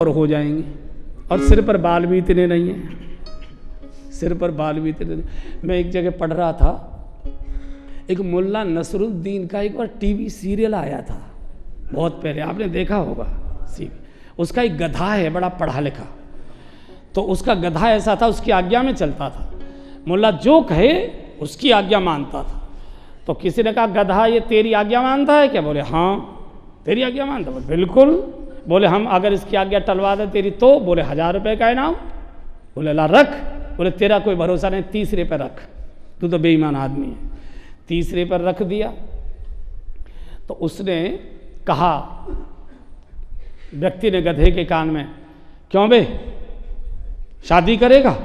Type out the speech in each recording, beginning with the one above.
और हो जाएंगे। और सिर पर बाल भी इतने नहीं हैं, सिर पर बाल भी इतने नहीं। मैं एक जगह पढ़ रहा था, एक मुल्ला नसरुद्दीन का एक बार टीवी सीरियल आया था, बहुत पहले, आपने देखा होगा सीरियल। उसका एक गधा है, बड़ा पढ़ा लिखा, तो उसका गधा ऐसा था, उसकी आज्ञा में चलता था। मुल्ला जो कहे उसकी आज्ञा मानता था। तो किसी ने कहा, गधा ये तेरी आज्ञा मानता है क्या? बोले हाँ तेरी आज्ञा मानता। बोले बिल्कुल। बोले हम अगर इसकी आज्ञा टलवा दें तेरी तो? बोले 1000 रुपये का इनाम। बोले ला रख। बोले तेरा कोई भरोसा नहीं, 30 पर रख, तू तो बेईमान आदमी है। 30 पर रख दिया। तो उसने कहा, व्यक्ति ने गधे के कान में, क्यों बे शादी करेगा?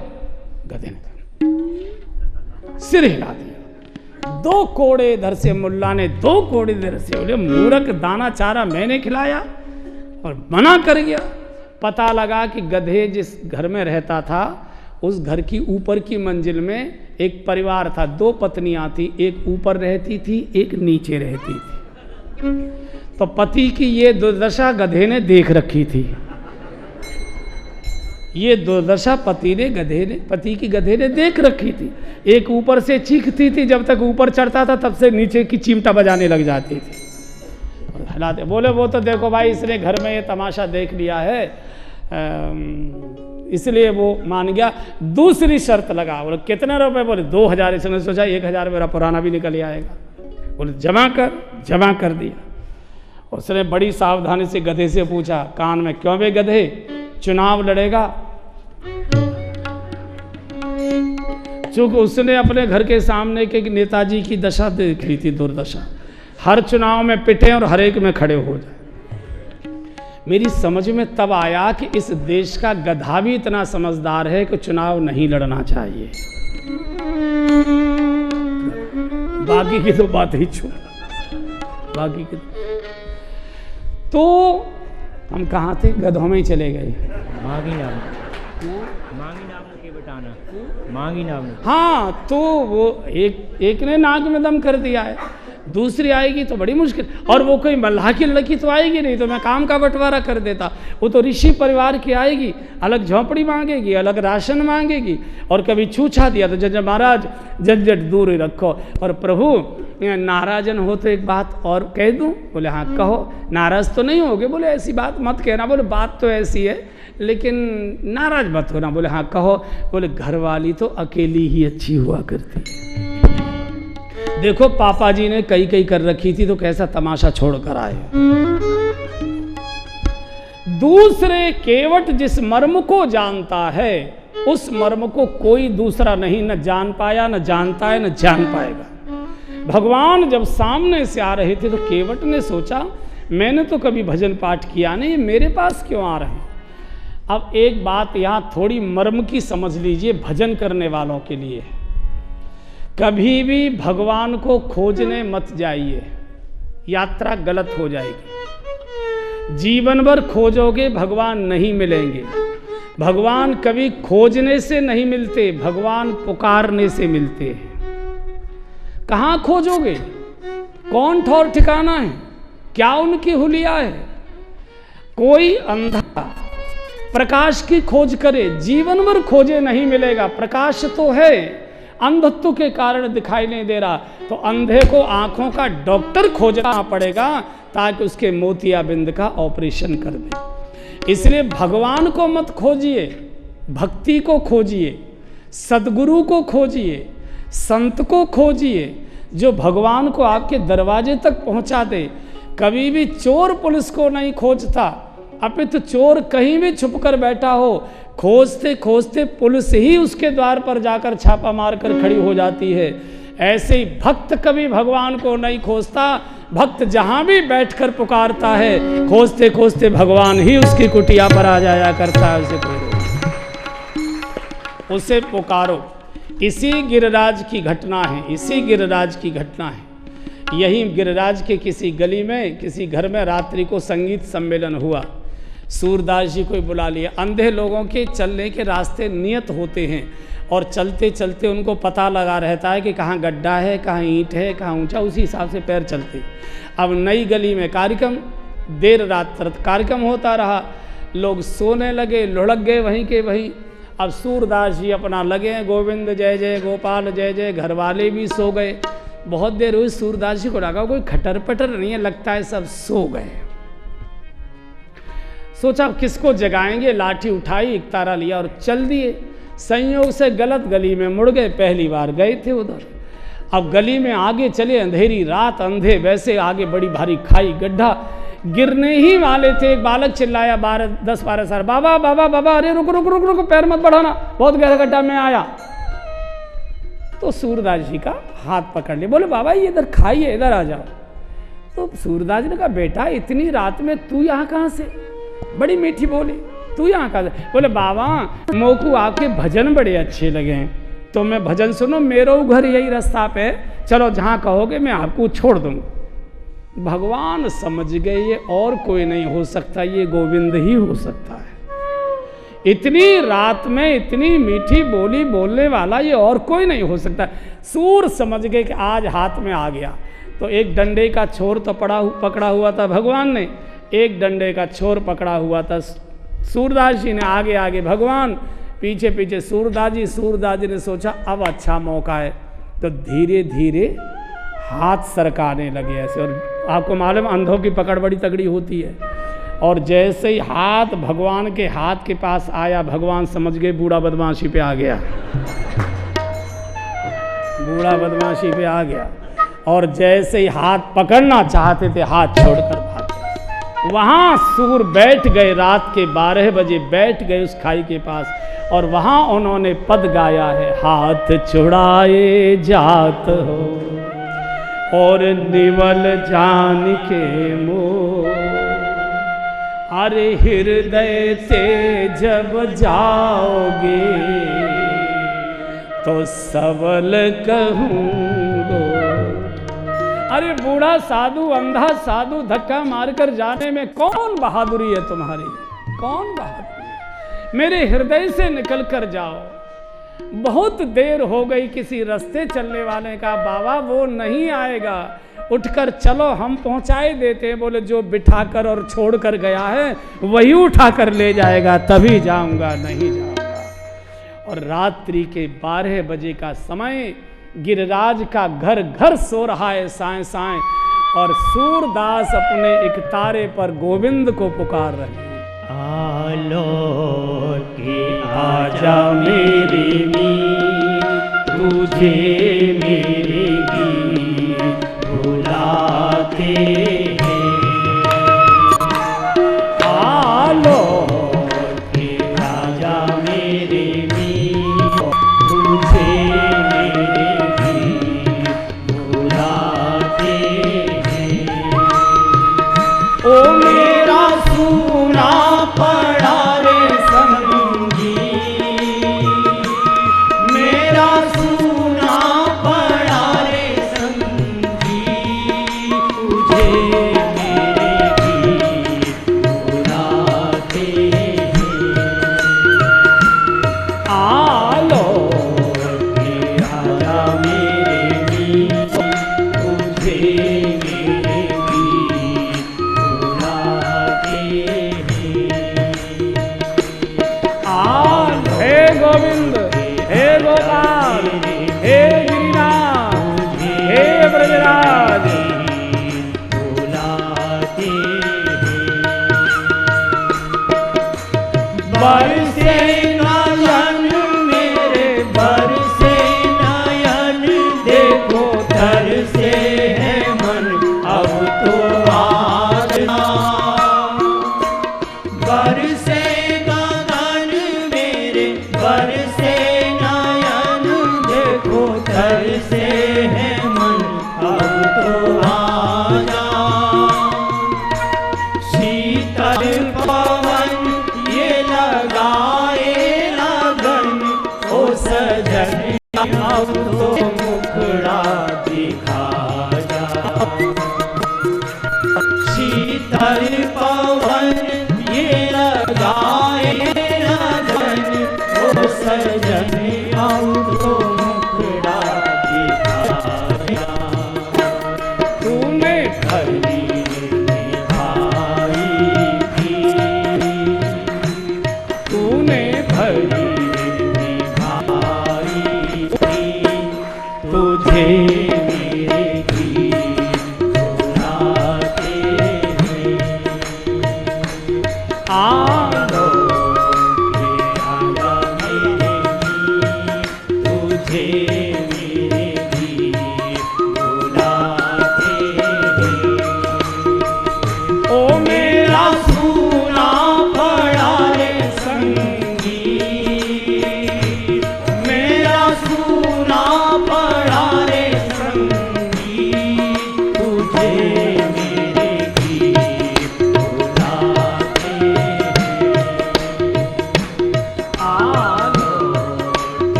गधे ने सिर हिला दिया। 2 कोड़े इधर से, मुल्ला ने 2 कोड़े इधर से। बोले मूर्ख, दाना चारा मैंने खिलाया और मना कर गया। पता लगा कि गधे जिस घर में रहता था उस घर की ऊपर की मंजिल में एक परिवार था, 2 पत्नियां थी, एक ऊपर रहती थी, एक नीचे रहती थी। तो पति की ये दुर्दशा गधे ने देख रखी थी। ये दुर्दशा पति की गधे ने देख रखी थी। एक ऊपर से चीखती थी, जब तक ऊपर चढ़ता था तब से नीचे की चिमटा बजाने लग जाती थी, हिलाते। बोले वो तो देखो भाई, इसने घर में ये तमाशा देख लिया है, इसलिए वो मान गया। दूसरी शर्त लगा। बोले कितने रुपए? बोले 2000। इसने सोचा 1000 मेरा पुराना भी निकल आएगा। बोले जमा कर दिया। उसने बड़ी सावधानी से गधे से पूछा कान में, क्यों बे गधे चुनाव लड़ेगा? चूंकि उसने अपने घर के सामने के नेताजी की दशा देख ली थी, दुर्दशा। हर चुनाव में पिटे और हर एक में खड़े हो जाए। मेरी समझ में तब आया कि इस देश का गधा भी इतना समझदार है कि चुनाव नहीं लड़ना चाहिए। बाकी की तो बात ही छोड़, बाकी की तो हम कहाँ थे? गधों में ही चले गए। मांगी नाम के बेटाना, मांगी नाम। हाँ, तो वो एक ने नाक में दम कर दिया है, दूसरी आएगी तो बड़ी मुश्किल। और वो कोई मल्लाह की लड़की तो आएगी नहीं, तो मैं काम का बंटवारा कर देता। वो तो ऋषि परिवार की आएगी, अलग झोंपड़ी मांगेगी, अलग राशन मांगेगी। और कभी छूछा दिया तो जज महाराज झंझट दूर ही रखो। और प्रभु नाराजन हो तो एक बात और कह दूं? बोले हाँ कहो। नाराज तो नहीं होगे? बोले ऐसी बात मत कहना। बोले बात तो ऐसी है लेकिन नाराज मत होना। बोले हाँ कहो। बोले घरवाली तो अकेली ही अच्छी हुआ करती है। देखो पापा जी ने कई कर रखी थी तो कैसा तमाशा छोड़ कर आए। दूसरे केवट जिस मर्म को जानता है उस मर्म को कोई दूसरा नहीं न जान पाया, न जानता है, न जान पाएगा। भगवान जब सामने से आ रहे थे तो केवट ने सोचा, मैंने तो कभी भजन पाठ किया नहीं, मेरे पास क्यों आ रहे हैं? अब एक बात यहाँ थोड़ी मर्म की समझ लीजिए भजन करने वालों के लिए। कभी भी भगवान को खोजने मत जाइए, यात्रा गलत हो जाएगी। जीवन भर खोजोगे भगवान नहीं मिलेंगे। भगवान कभी खोजने से नहीं मिलते, भगवान पुकारने से मिलते हैं। कहाँ खोजोगे? कौन ठौर ठिकाना है? क्या उनकी हुलिया है? कोई अंधा प्रकाश की खोज करे, जीवन भर खोजे नहीं मिलेगा। प्रकाश तो है, अंधत्व के कारण दिखाई नहीं दे रहा, तो अंधे को आंखों का डॉक्टर खोजना पड़ेगा ताकि उसके मोतियाबिंद का ऑपरेशन कर दे। इसलिए भगवान को मत खोजिए, भक्ति को खोजिए, सद्गुरु को खोजिए, संत को खोजिए जो भगवान को आपके दरवाजे तक पहुंचा दे। कभी भी चोर पुलिस को नहीं खोजता, अपितु चोर कहीं भी छुप कर बैठा हो, खोजते खोजते पुलिस ही उसके द्वार पर जाकर छापा मारकर खड़ी हो जाती है। ऐसे ही भक्त कभी भगवान को नहीं खोजता, भक्त जहां भी बैठकर पुकारता है, खोजते खोजते भगवान ही उसकी कुटिया पर आ जाया करता है। उसे पुकारो। इसी गिरिराज की घटना है, इसी गिरिराज की घटना है। यही गिरिराज के किसी गली में, किसी घर में रात्रि को संगीत सम्मेलन हुआ। सूरदास जी को बुला लिया। अंधे लोगों के चलने के रास्ते नियत होते हैं और चलते चलते उनको पता लगा रहता है कि कहाँ गड्ढा है, कहाँ ईंट है, कहाँ ऊंचा, उसी हिसाब से पैर चलते। अब नई गली में कार्यक्रम, देर रात तक कार्यक्रम होता रहा। लोग सोने लगे, लुढ़क गए वहीं के वहीं। अब सूरदास जी अपना लगे हैं गोविंद जय जय गोपाल जय जय, घर वाले भी सो गए। बहुत देर हुई, सूरदास जी को लगा कोई खटर पटर नहीं है, लगता है सब सो गए। सोचा किसको जगाएंगे, लाठी उठाई, एक तारा लिया और चल दिए। संयोग से गलत गली में मुड़ गए, पहली बार गए थे उधर। अब गली में आगे चले, अंधेरी रात, अंधे वैसे, आगे बड़ी भारी खाई, गड्ढा, गिरने ही वाले थे। एक बालक चिल्लाया 10-12 साल, बाबा बाबा बाबा, अरे रुक रुक रुक रुक, पैर मत बढ़ाना, बहुत गहरा गड्ढा में आया। तो सूरदास जी का हाथ पकड़ लिए, बोले बाबा ये इधर खाइए, इधर आ जाओ। तो सूरदास जी ने कहा बेटा इतनी रात में तू यहाँ कहाँ से, बड़ी मीठी बोली, तू यहाँ कहाँ से? बोले बाबा मोकू आपके भजन बड़े अच्छे लगे हैं, तो मैं भजन सुनो, मेरा घर यही रास्ता पे, चलो जहाँ कहोगे मैं आपको छोड़ दूंगा। भगवान समझ गए ये और कोई नहीं हो सकता, ये गोविंद ही हो सकता है। इतनी रात में इतनी मीठी बोली बोलने वाला ये और कोई नहीं हो सकता। सूर समझ गए कि आज हाथ में आ गया। तो एक डंडे का छोर तो पकड़ा हुआ था भगवान ने, एक डंडे का छोर पकड़ा हुआ था सूरदास जी ने, आगे आगे भगवान, पीछे पीछे सूरदास जी। सूरदास जी ने सोचा अब अच्छा मौका है, तो धीरे धीरे हाथ सरकाने लगे ऐसे। और आपको मालूम अंधों की पकड़ बड़ी तगड़ी होती है। और जैसे ही हाथ भगवान के हाथ के पास आया, भगवान समझ गए बूढ़ा बदमाशी पे आ गया, बूढ़ा बदमाशी पे आ गया। और जैसे ही हाथ पकड़ना चाहते थे, हाथ छोड़कर भाग गए। वहाँ सूर बैठ गए, रात के 12 बजे बैठ गए उस खाई के पास, और वहाँ उन्होंने पद गाया है, हाथ छुड़ाए जात हो और निवल जान के मोह, अरे हृदय से जब जाओगे तो सबल कहूँगो। अरे बूढ़ा साधु, अंधा साधु धक्का मारकर जाने में कौन बहादुरी है तुम्हारी, कौन बहादुरी? मेरे हृदय से निकल कर जाओ। बहुत देर हो गई, किसी रास्ते चलने वाले का, बाबा वो नहीं आएगा, उठकर चलो हम पहुंचाए देते हैं। बोले जो बिठाकर और छोड़कर गया है वही उठाकर ले जाएगा, तभी जाऊंगा, नहीं जाऊंगा। और रात्रि के 12 बजे का समय, गिरिराज का घर घर सो रहा है साएं साएं, और सूरदास अपने एक तारे पर गोविंद को पुकार रहे हैं, आलो के आजा मेरी मीत, तुझे मेरे गीत बुलाते हैं। आलो के आजा मेरे मीत, तुझे मेरे गीत बुलाते हैं। ओ मेरा सुना पड़ा रे संगी, मेरा सुना पड़ा रे संगी, तुझे मेरे गीत बुलाते हैं। आलो के आजा मेरे गीत, तुझे मेरे गीत बुलाते हैं। हे गोविंद, हे गोपाल, हे गिरिनाथ, हे ब्रजराज, बुलाते हैं। बरसे नयन मेरे बरसे नयन, देखो तरसे है मन अब तो आजना। बरसे गगन मेरे बरसे नयन, देखो तरसे है मन अब तो आजा। शीतल पवन ये लगाए लगन, ओ सजन अब तो मुखड़ा दिखा जा। शीतल पवन ये लगाए लगन, ओ सजन अब तो मुखड़ा दिखा जा। तूने हरी निभाई थी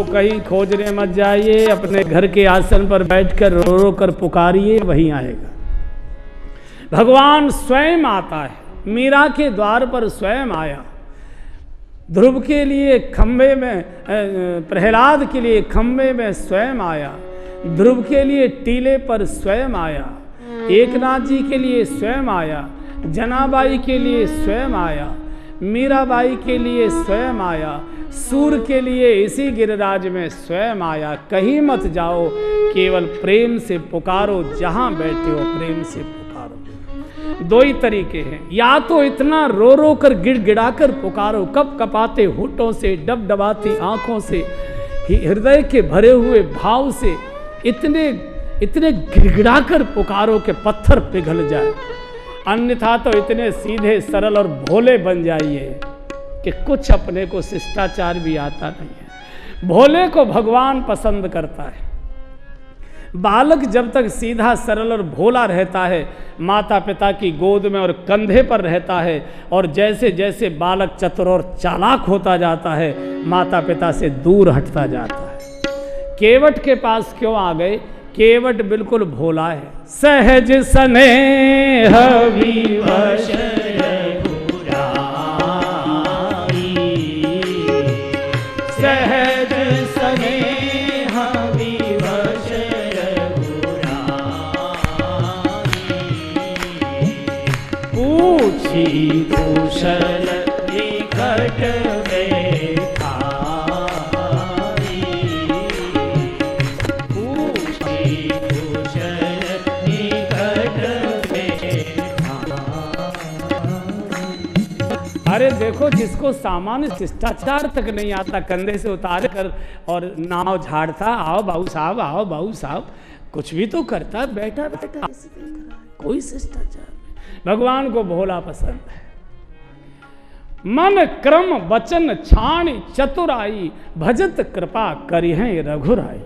कहीं खोजने मत जाइए, अपने घर के आसन पर बैठकर रो रो कर पुकारिए, वहीं आएगा। भगवान स्वयं आता है, मीरा के द्वार पर स्वयं आया। ध्रुव के लिए खंबे में, प्रहलाद के लिए खंबे में स्वयं आया। ध्रुव के लिए टीले पर स्वयं आया। एकनाथ जी के लिए स्वयं आया। जनाबाई के लिए स्वयं आया। मीराबाई के लिए स्वयं आया। सूर के लिए इसी गिरिराज में स्वयं आया। कहीं मत जाओ, केवल प्रेम से पुकारो, जहां बैठे हो प्रेम से पुकारो। दो ही तरीके हैं, या तो इतना रो रो कर गिड़गिड़ा कर पुकारो, कप कपाते होठों से, डबडबाती आंखों से, हृदय के भरे हुए भाव से इतने इतने गिड़गिड़ा कर पुकारो कि पत्थर पिघल जाए। अन्यथा तो इतने सीधे सरल और भोले बन जाइए कि कुछ अपने को शिष्टाचार भी आता नहीं है। भोले को भगवान पसंद करता है। बालक जब तक सीधा सरल और भोला रहता है, माता पिता की गोद में और कंधे पर रहता है, और जैसे जैसे बालक चतुर और चालाक होता जाता है, माता पिता से दूर हटता जाता है। केवट के पास क्यों आ गए? केवट बिल्कुल भोला है। सहज स्नेह विवश सहज स्नेह विवश पूछी कुशल निकट में खाई। पूछी कुशल निकट में खाई। अरे देखो, जिसको सामान्य शिष्टाचार तक नहीं आता, कंधे से उतार कर और नाव झाड़ता, आओ बाबू साहब, आओ बाबू साहब, कुछ भी तो करता, बैठा बैठा कोई शिष्टाचार नहीं। भगवान को भोला पसंद है। मन क्रम वचन छाण चतुराई, भजत कृपा करिहें रघुराई।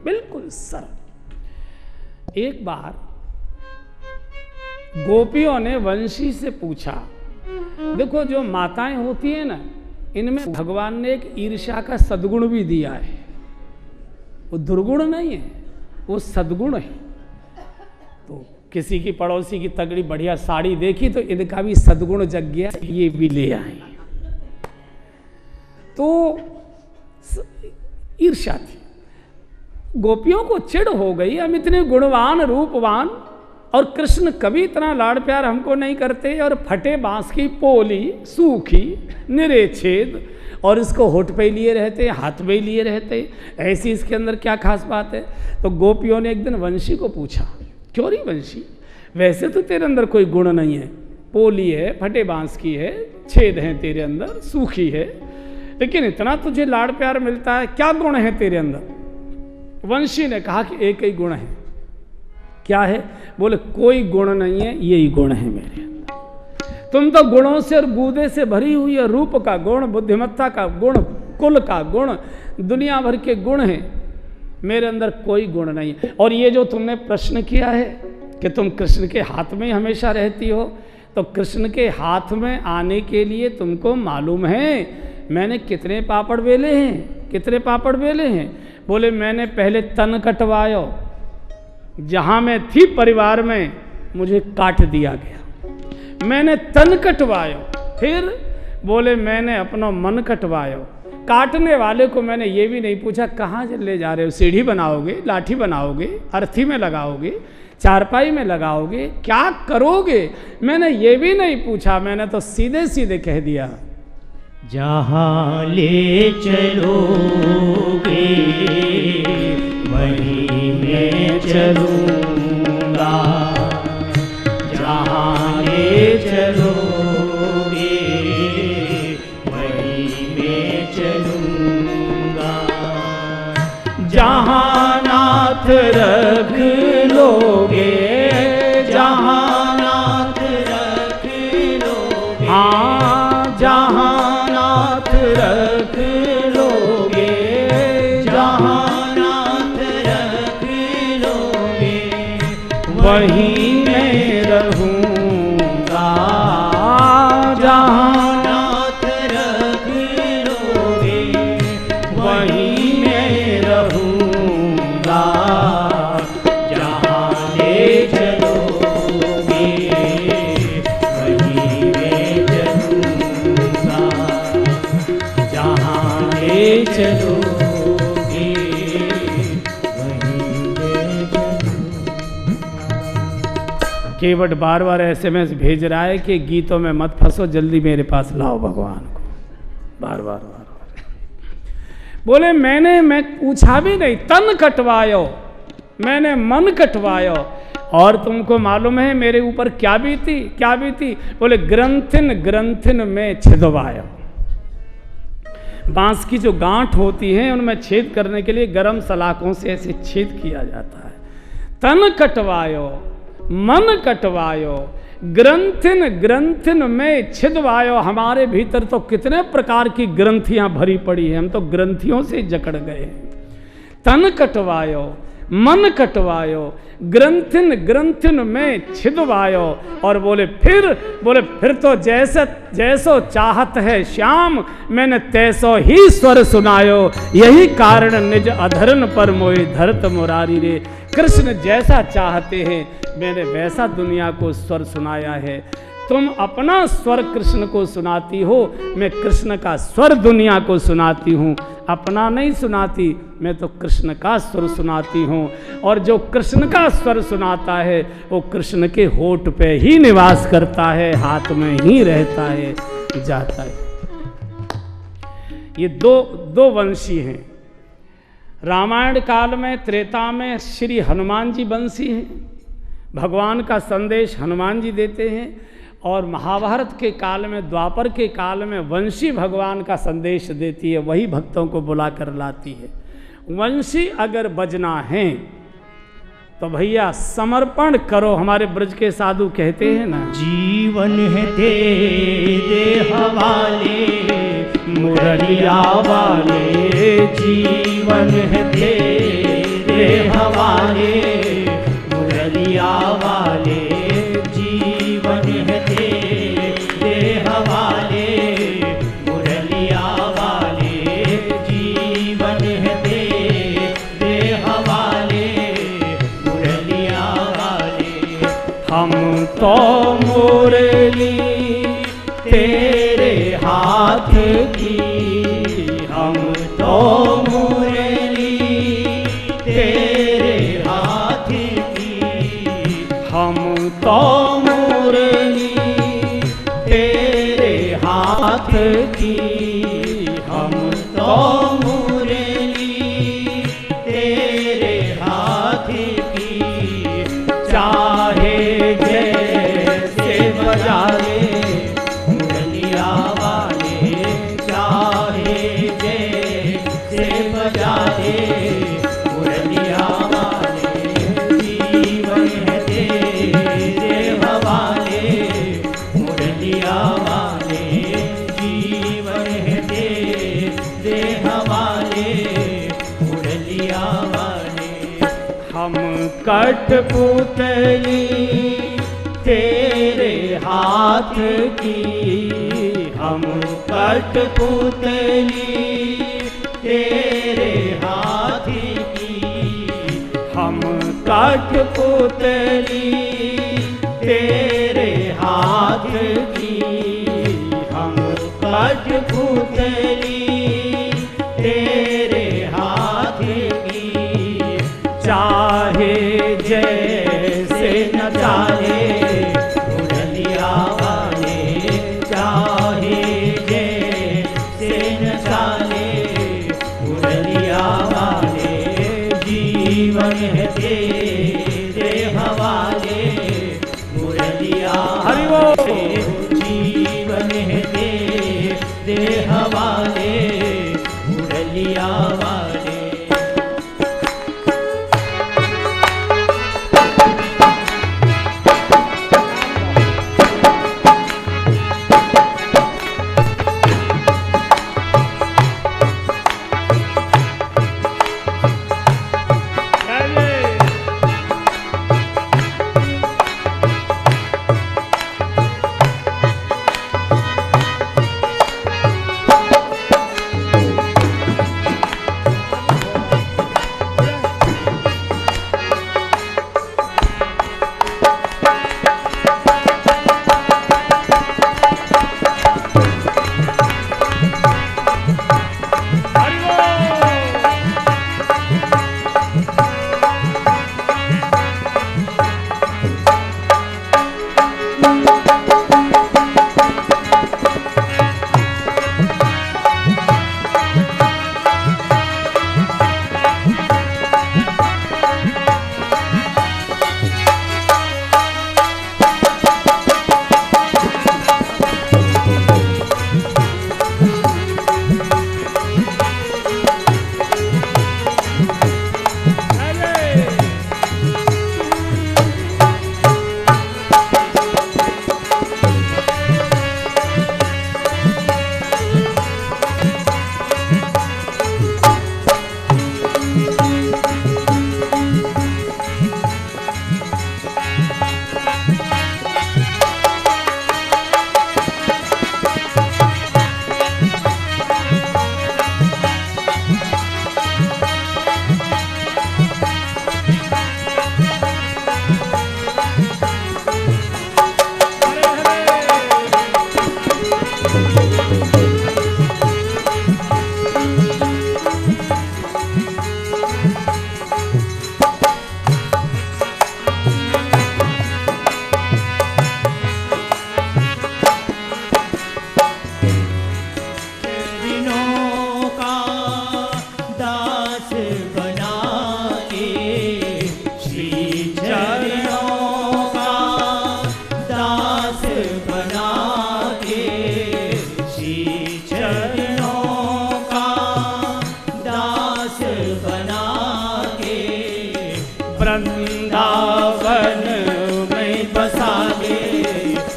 बिल्कुल सरल। एक बार गोपियों ने वंशी से पूछा, देखो जो माताएं होती है ना, इनमें भगवान ने एक ईर्ष्या का सद्गुण भी दिया है। वो दुर्गुण नहीं है, वो सद्गुण है। तो किसी की पड़ोसी की तगड़ी बढ़िया साड़ी देखी तो इनका भी सद्गुण जग गया, ये भी ले आए। तो ईर्ष्या थी। गोपियों को चिढ़ हो गई, हम इतने गुणवान रूपवान, और कृष्ण कभी इतना लाड़ प्यार हमको नहीं करते, और फटे बांस की पोली सूखी निरे छेद, और इसको होठ पे लिए रहते, हाथ में लिए रहते, ऐसी इसके अंदर क्या खास बात है? तो गोपियों ने एक दिन वंशी को पूछा, क्यों नहीं वंशी, वैसे तो तेरे अंदर कोई गुण नहीं है, पोली है, फटे बांस की है, छेद है तेरे अंदर, सूखी है, लेकिन इतना तुझे लाड़ प्यार मिलता है, क्या गुण है तेरे अंदर? वंशी ने कहा कि एक ही गुण है। क्या है? बोले कोई गुण नहीं है, यही गुण है मेरे अंदर। तुम तो गुणों से और बूदे से भरी हुई है, रूप का गुण, बुद्धिमत्ता का गुण, कुल का गुण, दुनिया भर के गुण हैं, मेरे अंदर कोई गुण नहीं है। और ये जो तुमने प्रश्न किया है कि तुम कृष्ण के हाथ में हमेशा रहती हो, तो कृष्ण के हाथ में आने के लिए तुमको मालूम है मैंने कितने पापड़ बेले हैं, कितने पापड़ बेले हैं? बोले मैंने पहले तन कटवायो, जहाँ मैं थी परिवार में मुझे काट दिया गया, मैंने तन कटवायो, फिर बोले मैंने अपना मन कटवायो। काटने वाले को मैंने ये भी नहीं पूछा कहाँ ले जा रहे हो, सीढ़ी बनाओगे, लाठी बनाओगे, अर्थी में लगाओगे, चारपाई में लगाओगे, क्या करोगे, मैंने ये भी नहीं पूछा, मैंने तो सीधे सीधे कह दिया जहाँ ले चलोगे वहीं मैं चलूँगा, जहाँ ले चलोगे वहीं मैं चलूँगा, जहाँ नाथ रख लोगे, जहाँ नाथ रख लोगे, हाँ जहाँ नाथ रख लोगे, जहाँ नाथ रख लोगे वहीं मैं रहूँगा, जहाँ नाथ रख लोगे वहीं मैं केवट बार बार SMS भेज रहा है कि गीतों में मत फंसो, जल्दी मेरे पास लाओ भगवान को, बार बार। बोले मैं पूछा भी नहीं, तन कटवायो, मैंने मन कटवायो, और तुमको मालूम है मेरे ऊपर क्या बीती? बोले ग्रंथिन ग्रंथिन में छिदवायो। बांस की जो गांठ होती है उनमें छेद करने के लिए गर्म सलाखों से ऐसे छेद किया जाता है। तन कटवायो, मन कटवायो, ग्रंथिन ग्रंथिन में छिदवायो। हमारे भीतर तो कितने प्रकार की ग्रंथियां भरी पड़ी हैं, हम तो ग्रंथियों से जकड़ गए हैं। तन कटवायो, मन कटवायो, ग्रंथिन ग्रंथिन में छिदवायो। और बोले फिर तो जैसो चाहत है श्याम, मैंने तैसो ही स्वर सुनायो। यही कारण निज अधरन पर मोहि धरत मुरारी रे। कृष्ण जैसा चाहते हैं मैंने वैसा दुनिया को स्वर सुनाया है। तुम अपना स्वर कृष्ण को सुनाती हो, मैं कृष्ण का स्वर दुनिया को सुनाती हूँ। अपना नहीं सुनाती, मैं तो कृष्ण का स्वर सुनाती हूँ। और जो कृष्ण का स्वर सुनाता है वो कृष्ण के होठ पे ही निवास करता है, हाथ में ही रहता है, जाता है। ये दो वंशी हैं। रामायण काल में, त्रेता में श्री हनुमान जी वंशी हैं, भगवान का संदेश हनुमान जी देते हैं। और महाभारत के काल में, द्वापर के काल में वंशी भगवान का संदेश देती है, वही भक्तों को बुला कर लाती है। वंशी अगर बजना है तो भैया समर्पण करो। हमारे ब्रज के साधु कहते हैं ना, जीवन है तेरे हवाले मुरलिया वाले, जीवन है तेरे हवाले मुरलिया वाले, जीवन है तेरे हवाले मुरलिया वाले, जीवन है तेरे हवाले मुरलिया वाले। हम तो मुरली तेरे हाथ की, हम तो मुरली तेरे हाथ की, हम तो मुरली तेरे हाथ की, हम तो मुरली तेरे हाथ की। चाहे जैसे बजा ले मुरलिया वाले, चाहे जैसे बजा ले मुरलिया वाले, जीवन है तेरे हवाले मुरलिया वाले, जीवन है तेरे हवाले मुरलिया वाले। हम कठपुतली तेरे हाथ की, हम कठपुतली तेरे हाथ की, हम कठपुतली तेरे हाथ की, हम कठपुतली तेरे हाथ की। चाहे जैसे नचा ले मुरलिया वाले, चाहे जैसे नचा ले मुरलिया वाले, जीवन है तेरे हवाले मुरलिया वाले, जीवन है तेरे हवाले मुरलिया वाले। वृंदावन में बसा दे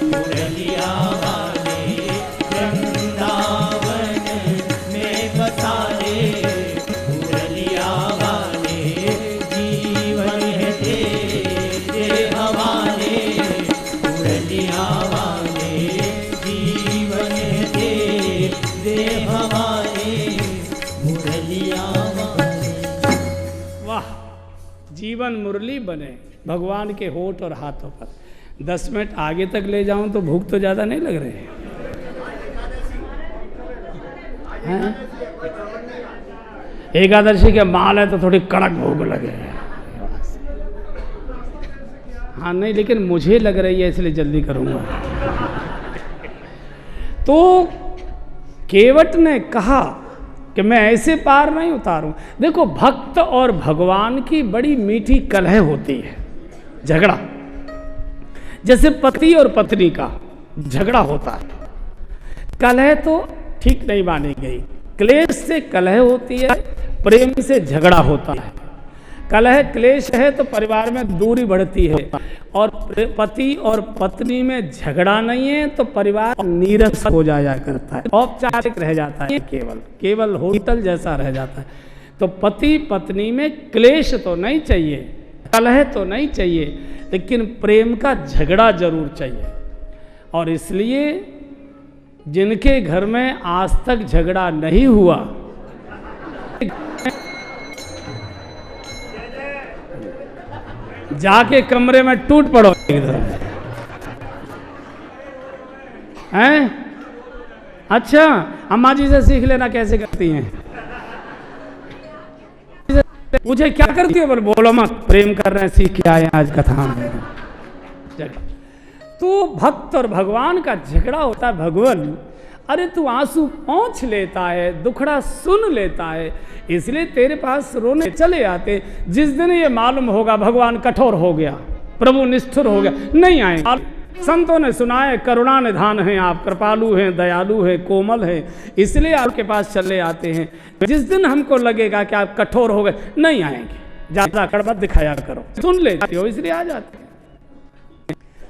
मुरलिया वाले, वृंदावन में बसा दे मुरलिया वाले, जीवन है तेरे हवाले मुरलिया वाले, जीवन है तेरे हवाले मुरलिया वाले। वाह, जीवन मुरली बने भगवान के होठ और हाथों पर। 10 मिनट आगे तक ले जाऊं तो भूख तो ज्यादा नहीं लग रही है? एकादशी के माल है तो थोड़ी कड़क भूख लगे। हाँ नहीं, लेकिन मुझे लग रही है इसलिए जल्दी करूंगा। तो केवट ने कहा कि मैं ऐसे पार नहीं उतारूं। देखो, भक्त और भगवान की बड़ी मीठी कलह होती है, झगड़ा। जैसे पति और पत्नी का झगड़ा होता है, कलह तो ठीक नहीं मानी गई। क्लेश से कलह होती है, प्रेम से झगड़ा होता है। कलह क्लेश है तो परिवार में दूरी बढ़ती है, और पति और पत्नी में झगड़ा नहीं है तो परिवार नीरस हो जाया करता है, औपचारिक रह जाता है, केवल होटल जैसा रह जाता है। तो पति पत्नी में क्लेश तो नहीं चाहिए, कलह तो नहीं चाहिए, लेकिन प्रेम का झगड़ा जरूर चाहिए। और इसलिए जिनके घर में आज तक झगड़ा नहीं हुआ, जाके कमरे में टूट पड़ो हैं। अच्छा, अम्मा जी से सीख लेना कैसे करती हैं। मुझे क्या करती हो, बोलो मत, प्रेम कर रहे हैं, सीख के आए आज कथा में। तो भक्त और भगवान का झगड़ा होता है। भगवान, अरे तू आंसू पोंछ लेता है, दुखड़ा सुन लेता है, इसलिए तेरे पास रोने चले आते। जिस दिन ये मालूम होगा भगवान कठोर हो गया, प्रभु निष्ठुर हो गया, नहीं आए। संतों ने सुना है करुणा निधान है आप, कृपालु हैं, दयालु हैं, कोमल हैं, इसलिए आपके पास चले आते हैं। जिस दिन हमको लगेगा कि आप कठोर हो गए, नहीं आएंगे। ज्यादा कड़वा दिखाया करो, सुन लेते हो इसलिए आ जाते हैं।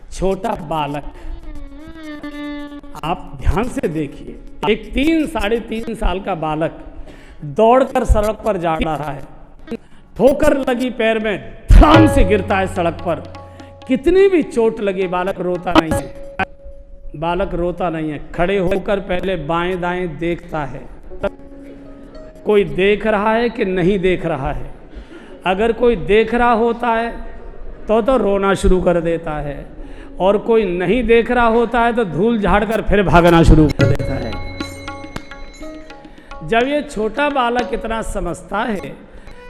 छोटा बालक, आप ध्यान से देखिए, एक 3-3.5 साल का बालक दौड़कर सड़क पर जा रहा है, ठोकर लगी पैर में, धड़ाम से गिरता है सड़क पर। कितनी भी चोट लगे, बालक रोता नहीं है, बालक रोता नहीं है। खड़े होकर पहले बाएं दाएं देखता है, कोई देख रहा है कि नहीं देख रहा है। अगर कोई देख रहा होता है तो रोना शुरू कर देता है, और कोई नहीं देख रहा होता है तो धूल झाड़कर फिर भागना शुरू कर देता है। जब ये छोटा बालक इतना समझता है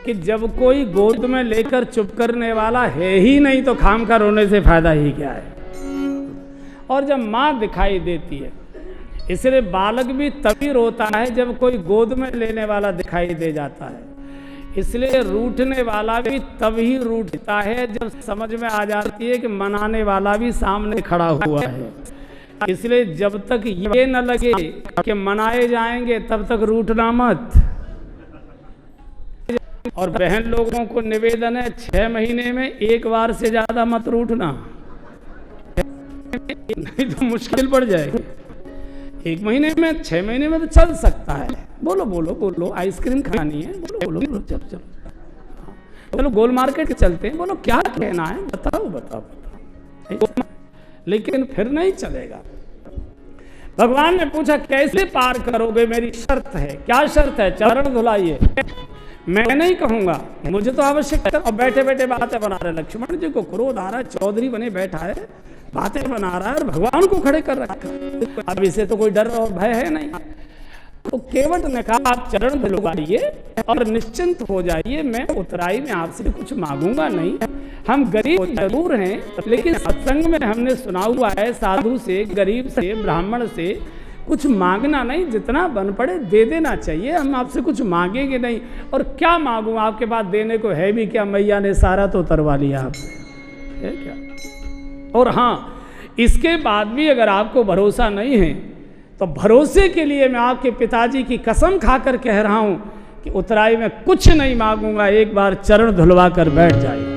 कि जब कोई गोद में लेकर चुप करने वाला है ही नहीं तो खाम का रोने से फायदा ही क्या है। और जब माँ दिखाई देती है, इसलिए बालक भी तभी रोता है जब कोई गोद में लेने वाला दिखाई दे जाता है। इसलिए रूठने वाला भी तभी रूठता है जब समझ में आ जाती है कि मनाने वाला भी सामने खड़ा हुआ है। इसलिए जब तक ये न लगे कि मनाए जाएंगे तब तक रूठना मत। और बहन लोगों को निवेदन है, 6 महीने में एक बार से ज्यादा मत रूठना, नहीं तो मुश्किल पड़ जाएगी। 1 महीने में, 6 महीने में तो चल सकता है। बोलो बोलो बोलो, आइसक्रीम खानी है, बोलो बोलो बोलो, चलो चलो चलो गोल मार्केट चलते हैं, बोलो क्या कहना है, बताओ बताओ बताओ, लेकिन फिर नहीं चलेगा। भगवान ने पूछा कैसे पार करोगे, मेरी शर्त है। क्या शर्त है? चरण धुलाइए। मैं नहीं कहूंगा, मुझे तो आवश्यक है। और बैठे बैठे बातें बना रहे, लक्ष्मण जी को क्रोध आ रहा है, चौधरी बने बैठा है, बातें बना रहा है और भगवान को खड़े कर रखा। अब इसे तो कोई डर और भय है नहीं। तो केवट ने कहा आप चरण धुलवाइए और निश्चिंत हो जाइए, मैं उतराई में आपसे कुछ मांगूंगा नहीं। हम गरीब जरूर हैं, लेकिन सत्संग में हमने सुना हुआ है साधु से, गरीब से, ब्राह्मण से कुछ मांगना नहीं, जितना बन पड़े दे देना चाहिए। हम आपसे कुछ मांगेंगे नहीं। और क्या मांगूं, आपके पास देने को है भी क्या? मैया ने सारा तो उतरवा लिया आपसे, है क्या? और हाँ, इसके बाद भी अगर आपको भरोसा नहीं है तो भरोसे के लिए मैं आपके पिताजी की कसम खाकर कह रहा हूं कि उतराई में कुछ नहीं मांगूंगा, एक बार चरण धुलवा कर बैठ जाइए।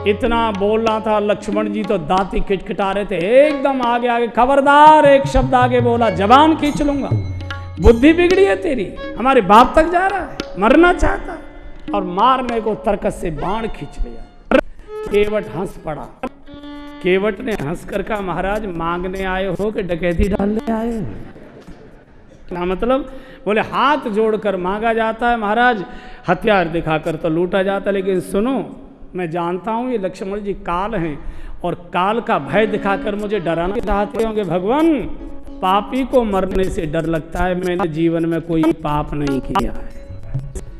इतना बोलना था, लक्ष्मण जी तो दांती खिटखिटा रहे थे, एकदम आगे आगे, खबरदार एक शब्द आगे बोला जबान खींच लूंगा। बुद्धि बिगड़ी है तेरी, हमारे बाप तक जा रहा है, मरना चाहता है। और मारने को तर्कस से बाण खींच लिया। केवट हंस पड़ा। केवट ने हंस कर कहा, महाराज मांगने आए हो कि डकैती डालने आए हो? क्या मतलब? बोले हाथ जोड़कर मांगा जाता है महाराज, हथियार दिखाकर तो लूटा जाता है। लेकिन सुनो, मैं जानता हूं ये लक्ष्मण जी काल हैं और काल का भय दिखाकर मुझे डराना चाहते होंगे। भगवान, पापी को मरने से डर लगता है, मैंने जीवन में कोई पाप नहीं किया है,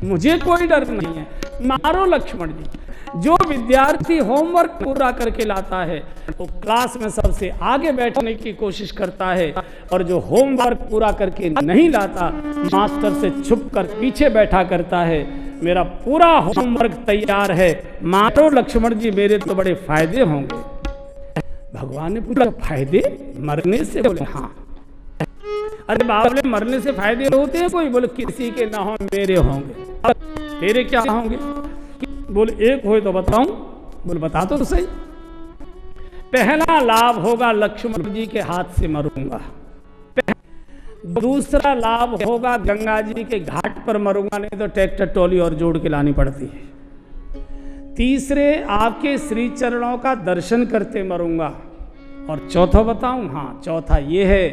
मुझे कोई डर नहीं है, मारो लक्ष्मण जी। जो विद्यार्थी होमवर्क पूरा करके लाता है तो क्लास में सबसे आगे बैठने की कोशिश करता है, और जो होमवर्क पूरा करके नहीं लाता मास्टर से छुप कर पीछे बैठा करता है। मेरा पूरा होमवर्क तैयार है, मारो लक्ष्मण जी, मेरे तो बड़े फायदे होंगे। भगवान ने पूछा, फायदे मरने से? बोले हाँ। अरे बाबले, मरने से फायदे होते हैं कोई? बोले किसी के ना हो, मेरे होंगे। तेरे क्या होंगे? बोले एक हो तो बताऊं। बोले बता तो सही। पहला लाभ होगा लक्ष्मण जी के हाथ से मरूंगा। दूसरा लाभ होगा गंगा जी के घाट पर मरूंगा, नहीं तो ट्रैक्टर ट्रॉली और जोड़ के लानी पड़ती है। तीसरे, आपके श्री चरणों का दर्शन करते मरूंगा। और चौथा बताऊं? हाँ, चौथा ये है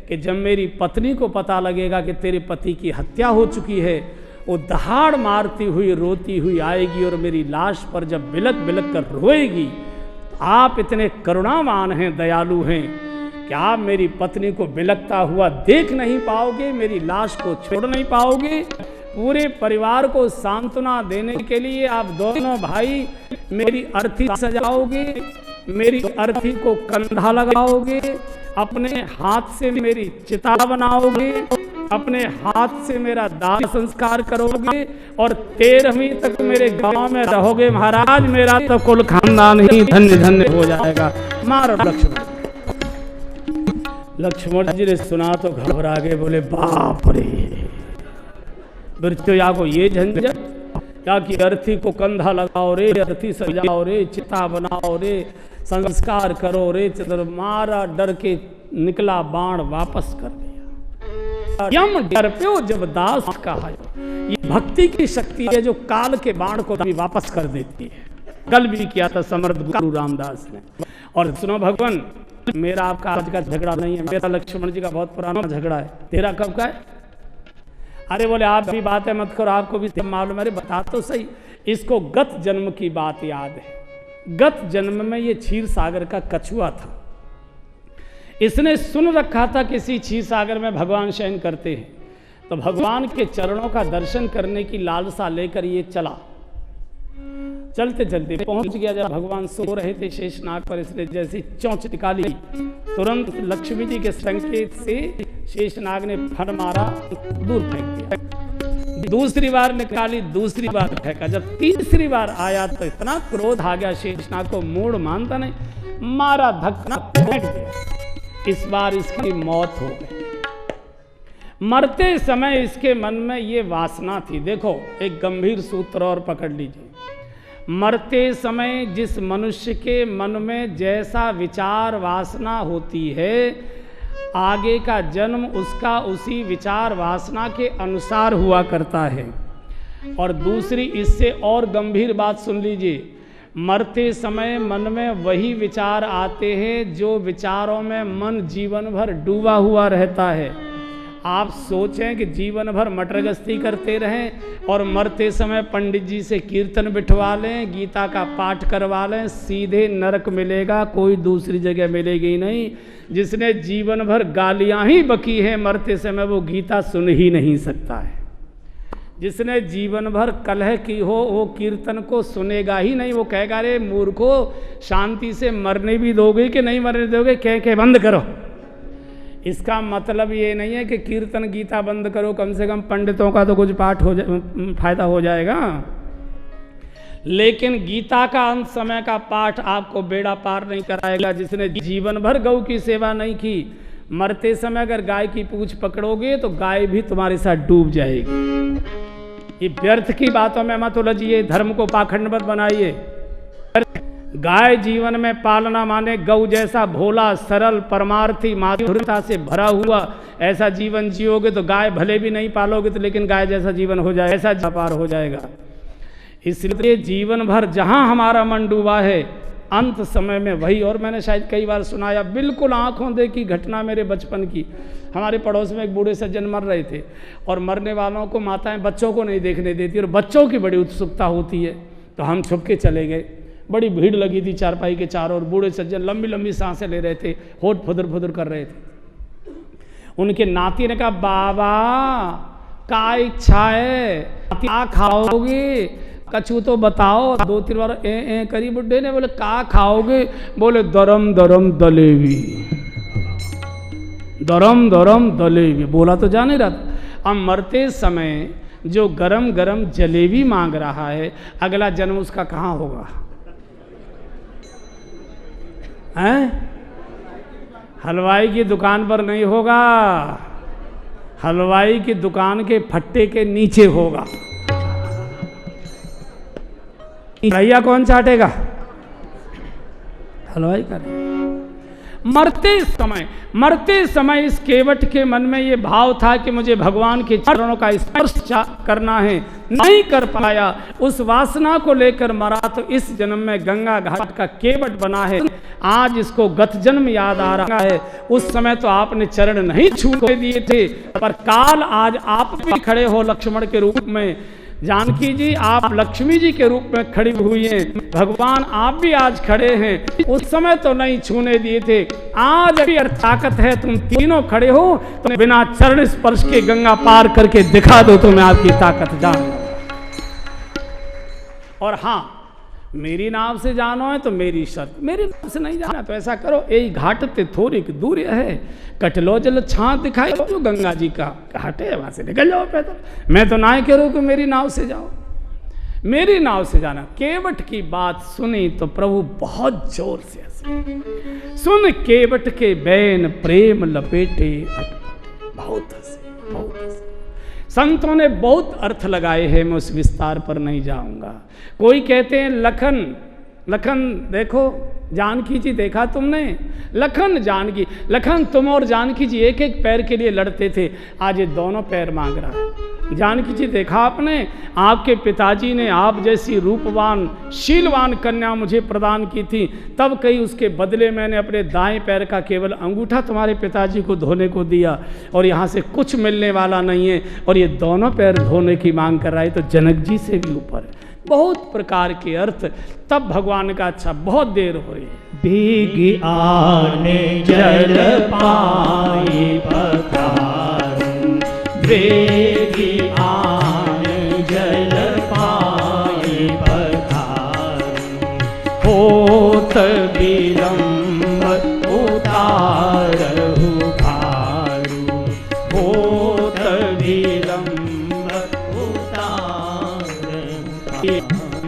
कि जब मेरी पत्नी को पता लगेगा कि तेरे पति की हत्या हो चुकी है, वो दहाड़ मारती हुई रोती हुई आएगी और मेरी लाश पर जब बिलक बिलक कर रोएगी, आप इतने करुणावान हैं, दयालु हैं कि आप मेरी पत्नी को बिलकता हुआ देख नहीं पाओगे, मेरी लाश को छोड़ नहीं पाओगे। पूरे परिवार को सांत्वना देने के लिए आप दोनों भाई मेरी अर्थी सजाओगे, मेरी अर्थी को कंधा लगाओगे, अपने हाथ से मेरी चिता बनाओगे, अपने हाथ से मेरा दाह संस्कार करोगे और 13वीं तक मेरे गांव में रहोगे। महाराज, मेरा तो कुल खानदान ही धन्य धन्य हो जाएगा। मारो लक्ष्मण। लक्ष्मण जी ने सुना तो घबरा गए, बोले बाप रे, मृत्युया को ये झंझट, क्या कि अर्थी को कंधा लगाओ रे, अर्थी सजाओ रे, चिता बनाओ रे, संस्कार करो रे। चतर मारा, डर के निकला बाण वापस कर दिया। यम डर पे जब दास कहा, ये भक्ति की शक्ति है जो काल के बाण को भी वापस कर देती है। कल भी किया था समर्थ गुरु रामदास ने। और सुनो भगवान, मेरा आपका आज का झगड़ा नहीं है, मेरा लक्ष्मण जी का बहुत पुराना झगड़ा है। तेरा कब का है? अरे बोले आप भी बातें मत करो, आपको भी मालूम है। अरे बता तो सही। इसको गत जन्म की बात याद है। गत जन्म में ये क्षीर सागर का कछुआ था। इसने सुन रखा था किसी क्षीर सागर में भगवान शयन करते हैं, तो भगवान के चरणों का दर्शन करने की लालसा लेकर ये चला। चलते चलते पहुंच गया जब भगवान सो रहे थे शेषनाग पर। इसने जैसी चोंच निकाली, तुरंत लक्ष्मी जी के संकेत से शेषनाग ने फन मारा, दूर फेंक दिया। दूसरी बार निकाली, दूसरी बार फेंका। जब तीसरी बार आया तो इतना क्रोध आ गया शेषनाग को, मूड मानता नहीं, मारा धक्का, फेंक दिया। इस बार इसकी मौत हो गई। मरते समय इसके मन में ये वासना थी। देखो, एक गंभीर सूत्र और पकड़ लीजिए। मरते समय जिस मनुष्य के मन में जैसा विचार वासना होती है, आगे का जन्म उसका उसी विचार वासना के अनुसार हुआ करता है। और दूसरी इससे और गंभीर बात सुन लीजिए, मरते समय मन में वही विचार आते हैं जो विचारों में मन जीवन भर डूबा हुआ रहता है। आप सोचें कि जीवन भर मटरगस्ती करते रहें और मरते समय पंडित जी से कीर्तन बिठवा लें, गीता का पाठ करवा लें, सीधे नरक मिलेगा, कोई दूसरी जगह मिलेगी नहीं। जिसने जीवन भर गालियां ही बकी हैं, मरते समय वो गीता सुन ही नहीं सकता है। जिसने जीवन भर कलह की हो, वो कीर्तन को सुनेगा ही नहीं। वो कहेगा, अरे मूर्खो, शांति से मरने भी दोगे कि नहीं मरने दोगे? कह बंद करो। इसका मतलब ये नहीं है कि कीर्तन गीता बंद करो, कम से कम पंडितों का तो कुछ पाठ हो फायदा हो जाएगा। लेकिन गीता का अंत समय का पाठ आपको बेड़ा पार नहीं कराएगा। जिसने जीवन भर गौ की सेवा नहीं की, मरते समय अगर गाय की पूंछ पकड़ोगे तो गाय भी तुम्हारे साथ डूब जाएगी। ये व्यर्थ की बातों में मत उलझिए, धर्म को पाखंड मत बनाइए। गाय जीवन में पालना माने गौ जैसा भोला सरल परमार्थी माधुर्यता से भरा हुआ ऐसा जीवन जियोगे तो गाय भले भी नहीं पालोगे तो लेकिन गाय जैसा जीवन हो जाए, ऐसा पार हो जाएगा। इसलिए जीवन भर जहाँ हमारा मन डूबा है अंत समय में वही। और मैंने शायद कई बार सुनाया, बिल्कुल आंखों देखी घटना मेरे बचपन की। हमारे पड़ोस में एक बूढ़े सज्जन मर रहे थे और मरने वालों को माताएं बच्चों को नहीं देखने देती और बच्चों की बड़ी उत्सुकता होती है। तो हम छुप के चले गए। बड़ी भीड़ लगी थी चारपाई के चारों ओर। बूढ़े सज्जन लंबी लंबी सांसें ले रहे थे, होठ फुदर फुदर कर रहे थे। उनके नाती ने कहा, बाबा क्या इच्छा है, क्या खाओगे? कछु तो बताओ। 2-3 बार ए करी बुड्ढे ने। बोले क्या खाओगे? बोले दरम दरम दलेवी, दरम दरम दलेवी। बोला तो जा नहीं रहा था। अब मरते समय जो गरम गरम जलेबी मांग रहा है, अगला जन्म उसका कहाँ होगा? हैं? हलवाई की दुकान पर नहीं होगा, हलवाई की दुकान के फट्टे के नीचे होगा। भैया कौन चाटेगा? हलवाई का। मरते समय इस केवट के मन में ये भाव था कि मुझे भगवान के चरणों का स्पर्श करना है, नहीं कर पाया। उस वासना को लेकर मरा तो इस जन्म में गंगा घाट का केवट बना है। आज इसको गत जन्म याद आ रहा है। उस समय तो आपने चरण नहीं छूने दिए थे, पर काल आज आप भी खड़े हो लक्ष्मण के रूप में। जानकी जी आप लक्ष्मी जी के रूप में खड़ी हुई हैं, भगवान आप भी आज खड़े हैं। उस समय तो नहीं छूने दिए थे, आज अभी ताकत है, तुम तीनों खड़े हो, तुम बिना चरण स्पर्श के गंगा पार करके दिखा दो तो मैं आपकी ताकत जान। और हाँ, मेरी नाव से जानो है तो मेरी शर्त, मेरी नाव से नहीं जाना तो ऐसा करो, यही घाट ते थोड़ी दूर है, कटलो जल छां दिखाई जो गंगा जी का घाट है, वहां से निकल जाओ पैदल। मैं तो ना कह रहा हूं कि मेरी नाव से जाओ, मेरी नाव से जाना। केवट की बात सुनी तो प्रभु बहुत जोर से हंसे। सुन केवट के बैन प्रेम लपेटे, बहुत हंसे, बहुत हंसे। संतों ने बहुत अर्थ लगाए हैं, मैं उस विस्तार पर नहीं जाऊंगा। कोई कहते हैं लखन, लखन देखो जानकी जी देखा तुमने, लखन जानकी, लखन तुम और जानकी जी एक एक पैर के लिए लड़ते थे, आज ये दोनों पैर मांग रहा है। जानकी जी देखा आपने, आपके पिताजी ने आप जैसी रूपवान शीलवान कन्या मुझे प्रदान की थी, तब कहीं उसके बदले मैंने अपने दाएं पैर का केवल अंगूठा तुम्हारे पिताजी को धोने को दिया, और यहाँ से कुछ मिलने वाला नहीं है, और ये दोनों पैर धोने की मांग कर रहा है, तो जनक जी से भी ऊपर है। बहुत प्रकार के अर्थ। तब भगवान का अच्छा, बहुत देर हो रही है। भीग आने जल पाए पधारूं, भीगी आने जल पाए पधारूं, होत विलंब उतारहु भारू, होत विलंब उतारहु।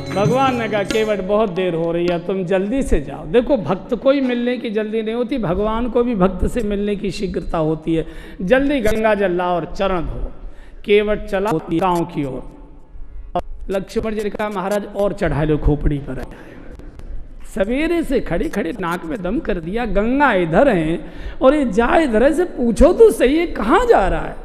भगवान ने कहा केवट बहुत देर हो रही है, तुम जल्दी से जाओ। देखो भक्त को ही मिलने की जल्दी नहीं होती, भगवान को भी भक्त से मिलने की शीघ्रता होती है। जल्दी गंगा जल लाओ और चरण धो। केवट चला गांव की ओर। लक्ष्मण जी ने कहा महाराज और चढ़ा लो खोपड़ी पर। सवेरे से खड़े खड़े नाक में दम कर दिया, गंगा इधर है और ये जा इधर है, से पूछो तो सही है कहाँ जा रहा है।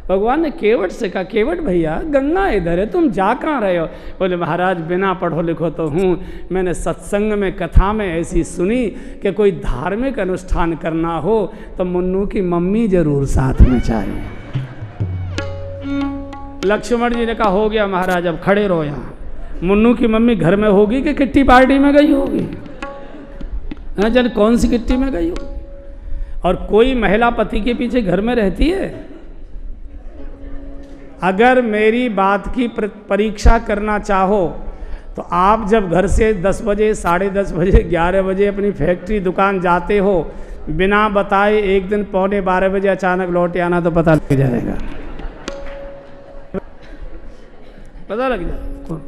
भगवान ने केवट से कहा केवट भैया गंगा इधर है, तुम जा कहाँ रहे हो? बोले महाराज बिना पढ़ो लिखो तो हूँ, मैंने सत्संग में कथा में ऐसी सुनी कि कोई धार्मिक अनुष्ठान करना हो तो मुन्नू की मम्मी जरूर साथ में चाहिए। लक्ष्मण जी ने कहा हो गया महाराज, अब खड़े रहो यहाँ। मुन्नू की मम्मी घर में होगी कि किट्टी पार्टी में गई होगी? जाने कौन सी किट्टी में गई हो? और कोई महिला पति के पीछे घर में रहती है? अगर मेरी बात की परीक्षा करना चाहो तो आप जब घर से 10 बजे, 10:30 बजे, 11 बजे अपनी फैक्ट्री दुकान जाते हो, बिना बताए एक दिन 11:45 बजे अचानक लौटे आना तो पता लग जाएगा, पता लग जाएगा।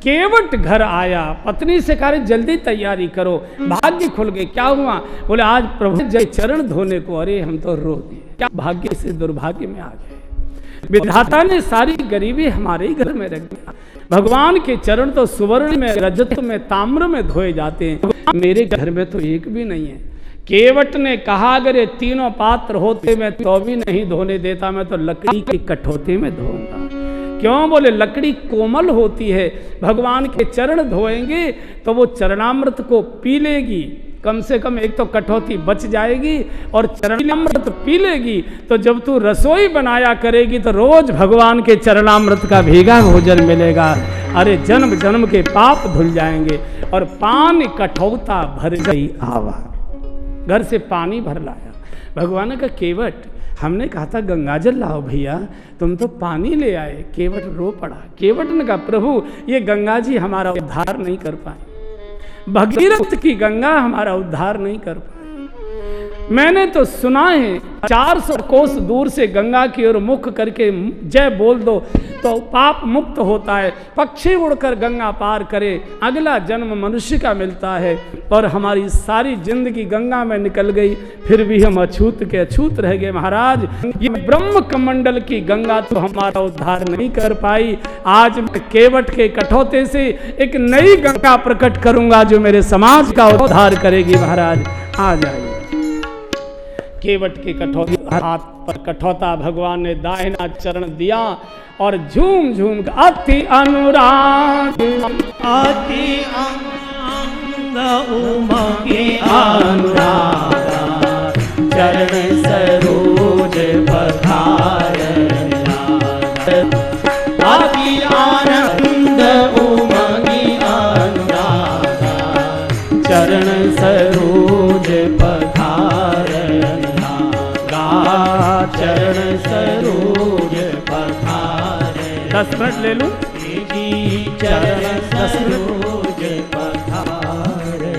केवट घर आया, पत्नी से कहा जल्दी तैयारी करो, भाग्य खुल गए। क्या हुआ? बोले आज प्रभु जय चरण धोने को। अरे हम तो रो दिए, क्या भाग्य से दुर्भाग्य में आ गए। विधाता ने सारी गरीबी हमारे ही घर में रख दिया। भगवान के चरण तो सुवर्ण में, रजत में, ताम्र में धोए जाते हैं, मेरे घर में तो एक भी नहीं है। केवट ने कहा अगर ये तीनों पात्र होते मैं तो भी नहीं धोने देता, मैं तो लकड़ी के कठौते में धोऊंगा। क्यों? बोले लकड़ी कोमल होती है, भगवान के चरण धोएंगे तो वो चरणामृत को पी लेगी, कम से कम एक तो कठौती बच जाएगी और चरणामृत पी लेगी, तो जब तू रसोई बनाया करेगी तो रोज भगवान के चरणामृत का भीगा भोजन मिलेगा। अरे जन्म जन्म के पाप धुल जाएंगे। और पानी कठौता भर गई आवा, घर से पानी भर लाया। भगवान का केवट, हमने कहा था गंगा जल लाओ भैया, तुम तो पानी ले आए। केवट रो पड़ा। केवट ने कहा प्रभु ये गंगा जी हमारा उद्धार नहीं कर पाए, भगीरथ की गंगा हमारा उद्धार नहीं कर पाए। मैंने तो सुना है 400 कोस दूर से गंगा की ओर मुख करके जय बोल दो तो पाप मुक्त होता है, पक्षी उड़कर गंगा पार करे, अगला जन्म मनुष्य का मिलता है। और हमारी सारी जिंदगी गंगा में निकल गई, फिर भी हम अछूत के अछूत रह गए। महाराज ये ब्रह्म कमंडल की गंगा तो हमारा उद्धार नहीं कर पाई। आज मैं केवट के कठौते से एक नई गंगा प्रकट करूंगा जो मेरे समाज का उद्धार करेगी। महाराज आ जाइए। केवट के कठौते हाथ पर कठौता भगवान ने दाहिना चरण दिया और झूम झूम कर अति अनुराग अति अंग उमगे अनुराग चरण सरोज पधारना। अति आनंद उमगे अनुराग चरण सरोज चरण सरोज पधारे। 10 मिनट ले लूं? चरण सरोज पधारे।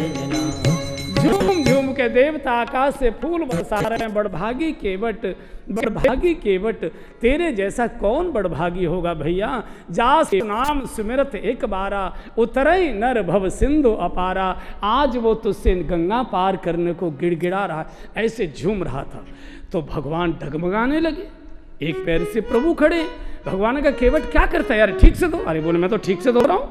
झूम झूम के देवता आकाश से फूल बरसा रहे हैं। बड़भागी केवट, बड़भागी केवट, तेरे जैसा कौन बड़भागी होगा भैया। जास नाम सुमिरत एक बारा, उतरई नर भव सिंधु अपारा। आज वो तुझसे गंगा पार करने को गिड़गिड़ा रहा, ऐसे झूम रहा था तो भगवान डगमगाने लगे। एक पैर से प्रभु खड़े। भगवान का केवट क्या करता है यार, ठीक से धो। अरे बोले मैं तो ठीक से धो रहा हूं,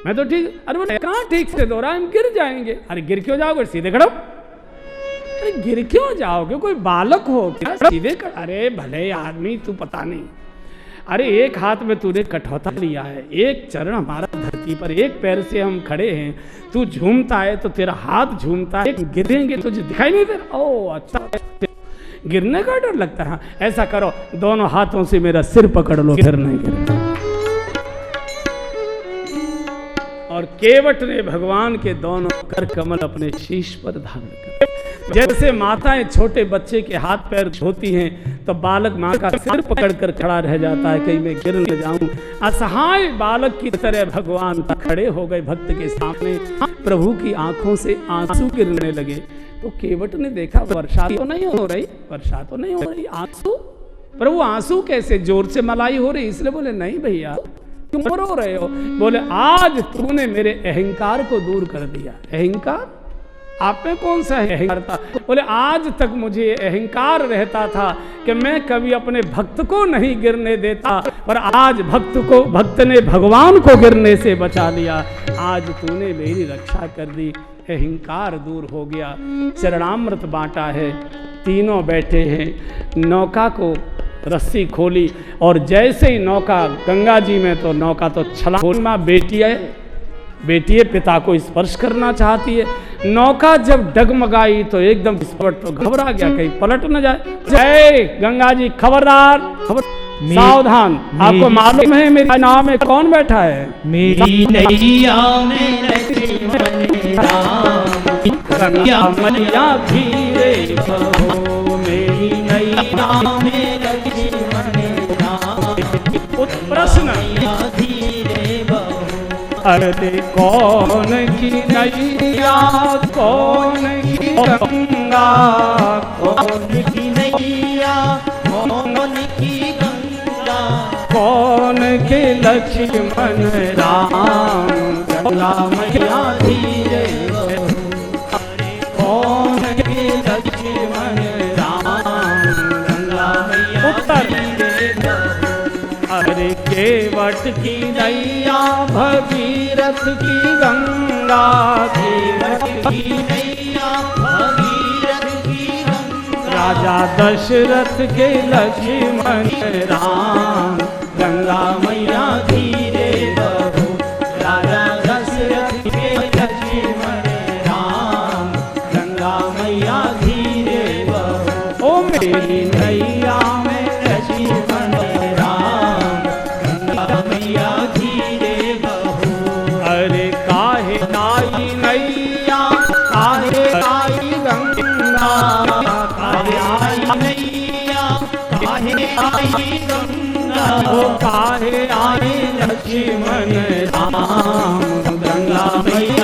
मैं तो ठीक। अरे बोले कहां ठीक से धो रहा है, हम गिर जाएंगे। अरे गिर क्यों जाओगे, सीधे खड़ो। अरे गिर क्यों जाओगे, कोई बालक हो क्या, सीधे खड़ो। अरे भले आदमी तू पता नहीं। अरे एक हाथ में तूने कठौता लिया है, एक चरण हमारा धरती पर, एक पैर से हम खड़े हैं, तू झूमता है तो तेरा हाथ झूमता है, गिरेंगे तुझे दिखाई नहीं दे रहा। ओ अच्छा, गिरने का डर लगता है। ऐसा करो दोनों हाथों से मेरा सिर पकड़ लो, गिर नहीं गिर। और केवट ने भगवान के दोनों कर कमल अपने शीश पर धारण कर। जैसे माताएं छोटे बच्चे के हाथ पैर धोती हैं तो बालक माँ का सिर पकड़कर खड़ा रह जाता है, कहीं मैं गिर न जाऊं। असहाय बालक की तरह भगवान खड़े हो गए भक्त के सामने। प्रभु की आंखों से आंसू गिरने लगे। तो केवट ने देखा वर्षा तो नहीं हो रही, वर्षा तो नहीं हो रही, आंसू। प्रभु आंसू कैसे, जोर से मलाई हो रही। इसलिए बोले नहीं भैया क्यों रो रहे हो। बोले आज तूने मेरे अहंकार को दूर कर दिया। अहंकार आप में कौन सा अहंकार था। बोले आज तक मुझे अहंकार रहता था कि मैं कभी अपने भक्त को नहीं गिरने देता, पर आज भक्त ने भगवान को गिरने से बचा लिया। आज तूने मेरी रक्षा कर दी, अहंकार दूर हो गया। चरणामृत बांटा है, तीनों बैठे हैं, नौका को रस्सी खोली और जैसे ही नौका गंगा जी में, तो नौका तो छलांग। माँ बेटी है पिता को स्पर्श करना चाहती है। नौका जब डगमगाई तो एकदम स्पर्श, तो घबरा गया कहीं पलट न जाए। जय गंगा जी, खबरदार, सावधान। आपको मालूम है मेरे नाव में कौन बैठा है। मेरी नैया में लक्ष्मण राम, मैया धीरे बहो। मेरी नैया में लक्ष्मण राम, प्रश्न धीरे बहो। अरे कौन की नैया, कौन की गंगा, कौन की नैया, कौन की गंगा, कौन के लक्ष्मण राम, गंगा मैया धीरे बहो। कौन के लक्ष्मण राम, गंगा मैया उत्तर धीरे बहो। अरे केवट की नैया भगीरथ की गंगा, केवट की नैया भगीरथ की गंगा, राजा दशरथ के लक्ष्मण राम, गंगा मैया धीरे बहो, राजा दशरथ के लक्ष्मण राम, गंगा मैया धीरे बहो। ओ मेरी नैया में लक्ष्मण राम, गंगा मैया धीरे बहो। अरे काहे आई नैया, काहे आई गंगा, काहे आई नैया, काहे आई गंगा, ओ काहे आई लक्ष्मण राम, गंगा मैया